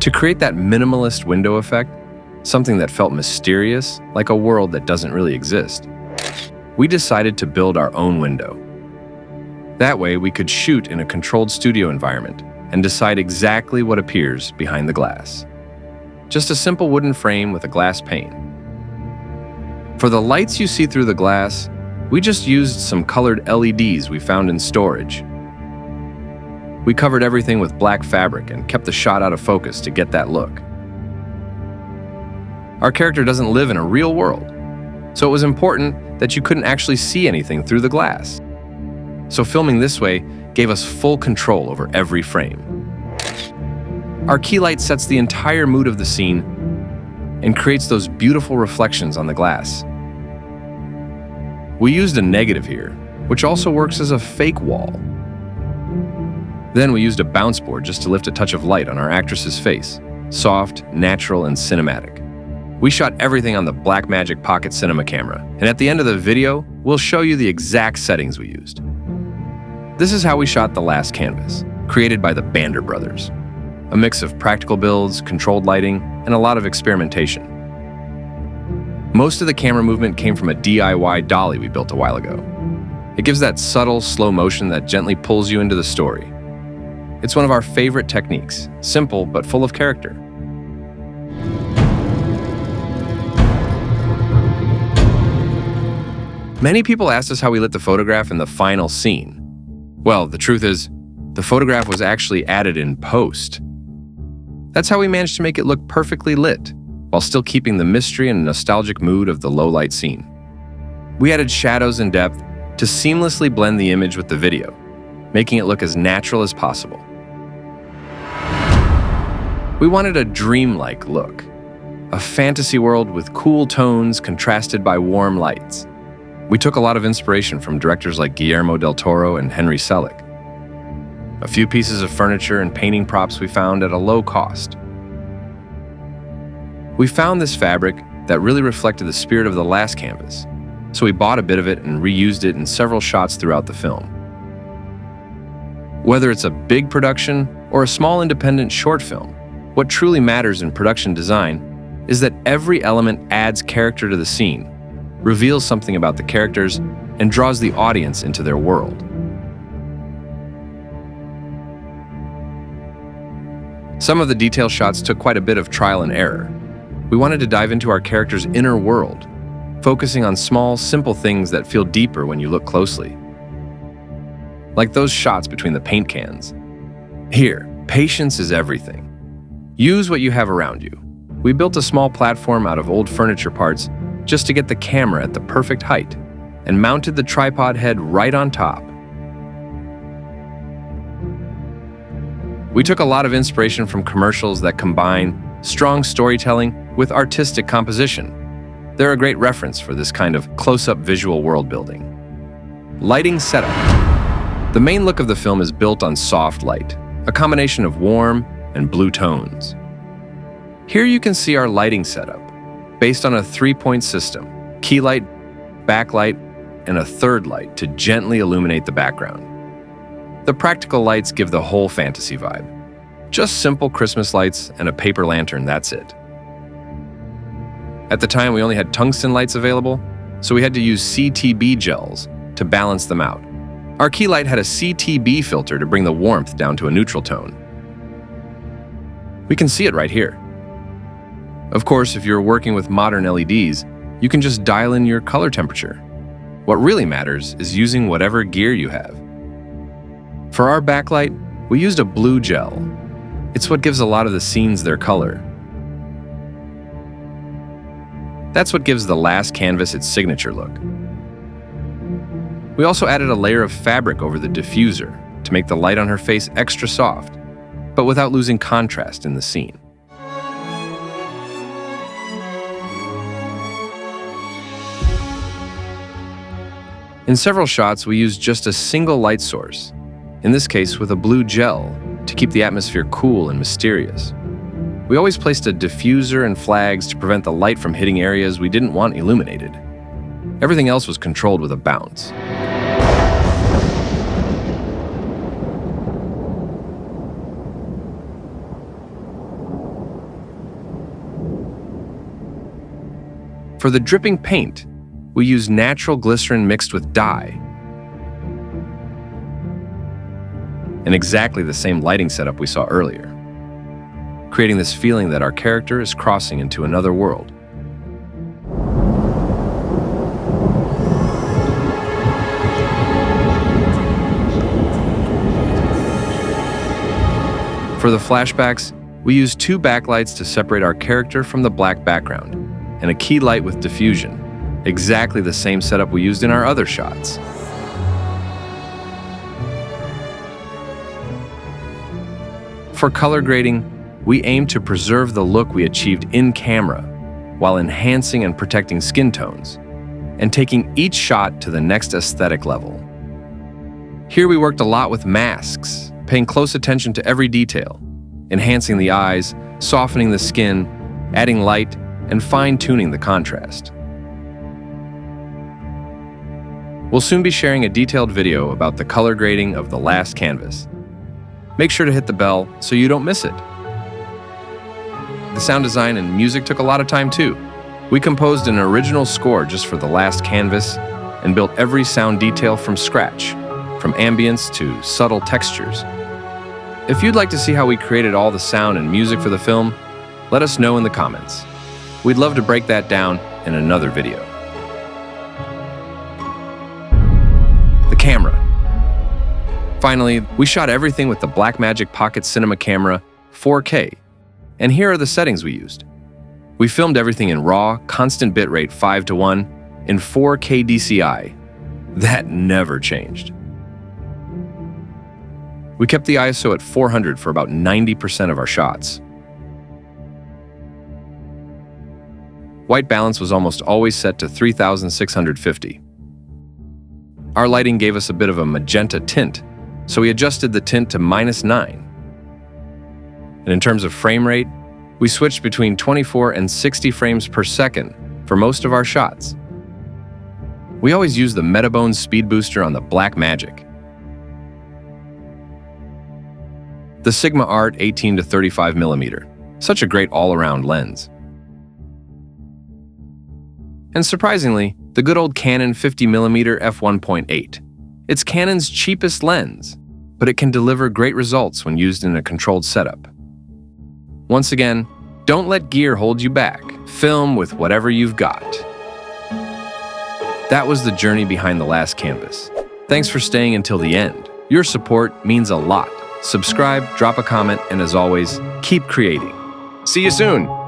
To create that minimalist window effect, something that felt mysterious, like a world that doesn't really exist, we decided to build our own window. That way, we could shoot in a controlled studio environment and decide exactly what appears behind the glass. Just a simple wooden frame with a glass pane. For the lights you see through the glass, we just used some colored LEDs we found in storage. We covered everything with black fabric and kept the shot out of focus to get that look. Our character doesn't live in a real world, so it was important that you couldn't actually see anything through the glass. So filming this way gave us full control over every frame. Our key light sets the entire mood of the scene and creates those beautiful reflections on the glass. We used a negative here, which also works as a fake wall. Then we used a bounce board just to lift a touch of light on our actress's face, soft, natural, and cinematic. We shot everything on the Blackmagic Pocket Cinema camera, and at the end of the video, we'll show you the exact settings we used. This is how we shot The Last Canvas, created by the Bander Brothers. A mix of practical builds, controlled lighting, and a lot of experimentation. Most of the camera movement came from a DIY dolly we built a while ago. It gives that subtle, slow motion that gently pulls you into the story. It's one of our favorite techniques, simple but full of character. Many people asked us how we lit the photograph in the final scene. Well, the truth is, the photograph was actually added in post. That's how we managed to make it look perfectly lit, while still keeping the mystery and nostalgic mood of the low-light scene. We added shadows and depth to seamlessly blend the image with the video, making it look as natural as possible. We wanted a dreamlike look, a fantasy world with cool tones contrasted by warm lights. We took a lot of inspiration from directors like Guillermo del Toro and Henry Selick. A few pieces of furniture and painting props we found at a low cost. We found this fabric that really reflected the spirit of The Last Canvas, so we bought a bit of it and reused it in several shots throughout the film. Whether it's a big production or a small independent short film, what truly matters in production design is that every element adds character to the scene, reveals something about the characters, and draws the audience into their world. Some of the detail shots took quite a bit of trial and error. We wanted to dive into our character's inner world, focusing on small, simple things that feel deeper when you look closely. Like those shots between the paint cans. Here, patience is everything. Use what you have around you. We built a small platform out of old furniture parts just to get the camera at the perfect height, and mounted the tripod head right on top. We took a lot of inspiration from commercials that combine strong storytelling with artistic composition. They're a great reference for this kind of close-up visual world building. Lighting setup. The main look of the film is built on soft light, a combination of warm and blue tones. Here you can see our lighting setup, based on a 3-point system: key light, backlight, and a third light to gently illuminate the background. The practical lights give the whole fantasy vibe. Just simple Christmas lights and a paper lantern, that's it. At the time, we only had tungsten lights available, so we had to use CTB gels to balance them out. Our key light had a CTB filter to bring the warmth down to a neutral tone. We can see it right here. Of course, if you're working with modern LEDs, you can just dial in your color temperature. What really matters is using whatever gear you have. For our backlight, we used a blue gel. It's what gives a lot of the scenes their color. That's what gives The Last Canvas its signature look. We also added a layer of fabric over the diffuser to make the light on her face extra soft, but without losing contrast in the scene. In several shots, we used just a single light source, in this case with a blue gel, to keep the atmosphere cool and mysterious. We always placed a diffuser and flags to prevent the light from hitting areas we didn't want illuminated. Everything else was controlled with a bounce. For the dripping paint, we use natural glycerin mixed with dye. And exactly the same lighting setup we saw earlier, creating this feeling that our character is crossing into another world. For the flashbacks, we use 2 backlights to separate our character from the black background, and a key light with diffusion, exactly the same setup we used in our other shots. For color grading, we aim to preserve the look we achieved in camera, while enhancing and protecting skin tones, and taking each shot to the next aesthetic level. Here we worked a lot with masks, paying close attention to every detail, enhancing the eyes, softening the skin, adding light, and fine-tuning the contrast. We'll soon be sharing a detailed video about the color grading of the last canvas. Make sure to hit the bell so you don't miss it. The sound design and music took a lot of time too. We composed an original score just for the last canvas and built every sound detail from scratch, from ambience to subtle textures. If you'd like to see how we created all the sound and music for the film, let us know in the comments. We'd love to break that down in another video. The camera. Finally, we shot everything with the Blackmagic Pocket Cinema camera 4K, and here are the settings we used. We filmed everything in RAW, constant bitrate 5:1, in 4K DCI. That never changed. We kept the ISO at 400 for about 90% of our shots. White balance was almost always set to 3650. Our lighting gave us a bit of a magenta tint, so we adjusted the tint to -9. And in terms of frame rate, we switched between 24 and 60 frames per second for most of our shots. We always use the Metabone speed booster on the Blackmagic. The Sigma Art 18 to 35mm, such a great all-around lens. And surprisingly, the good old Canon 50mm f1.8. It's Canon's cheapest lens, but it can deliver great results when used in a controlled setup. Once again, don't let gear hold you back. Film with whatever you've got. That was the journey behind the last canvas. Thanks for staying until the end. Your support means a lot. Subscribe, drop a comment, and as always, keep creating. See you soon!